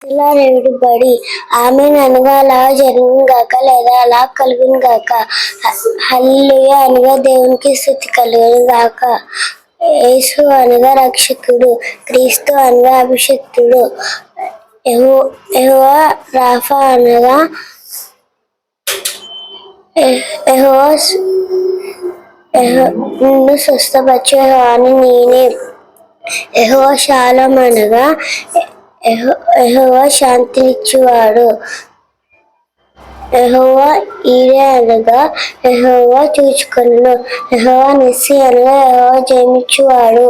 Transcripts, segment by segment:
బడి ఆమె అనగా అలా జరుగును గాక లేదా అలా కలుగును గాక. హల్లెలూయా అనగా దేవునికి స్తుతి కలుగును గాక. యేసు అనగా రక్షకుడు, క్రీస్తు అనగా అభిషక్తుడు, యెహోవా రాఫా అనగా నిన్ను స్వస్థపరచు యెహోవాను నేనే. యెహోవా షాలోమ్ అనగా యెహోవా శాంతినిచ్చువాడు. యెహోవా ఈరే అనగా యెహోవా చూచుకొనును. యెహోవా నిస్సి అనగా యెహోవా జయమిచ్చువాడు.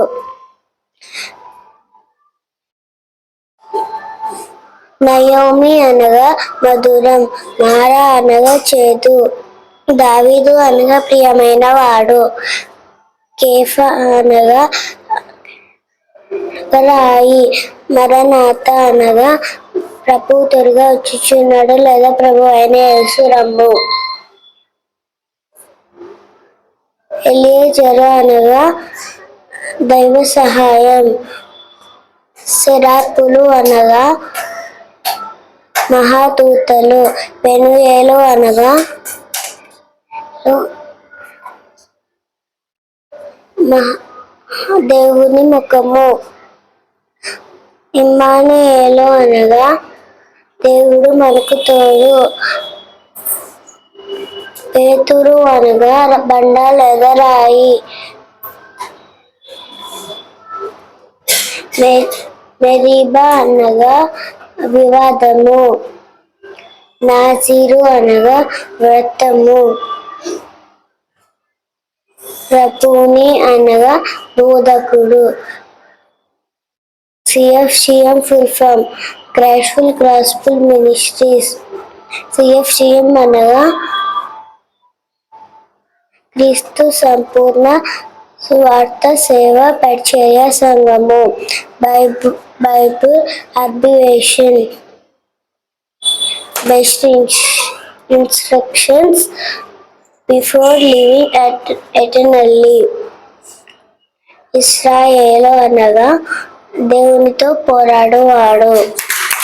నయోమి అనగా మధురం, మారా అనగా చేదు, దావీదు అనగా ప్రియమైన వాడు, కేఫా అనగా రాయి, మరనాథ అనగా ప్రభువు త్వరగా వచ్చుచున్నాడు లేదా ప్రభు అయిన యేసు రమ్ము. ఎలియెజరు అనగా దైవ సహాయం, సెరాపులు అనగా మహాదూతలు, పెనూయేలు అనగా దేవుని ముఖము, ఇమ్మానుయేలు అనగా దేవుడు మనకు తోడు, పేతురు అనగా బండ లేదా రాయి, మెరీబా అనగా వివాదము, నాజీరు అనగా వ్రతము, రబ్బూని అనగా బోధకుడు. CFCM full form christful gospel ministries. CFCM అనగా క్రీస్తు సంపూర్ణ సువార్త సేవ పరిచర్య సంఘము. Bible abbreviation, best instructions before living eternally. ఇశ్రాయేలు అనగా దేవునితో పోరాడువాడు.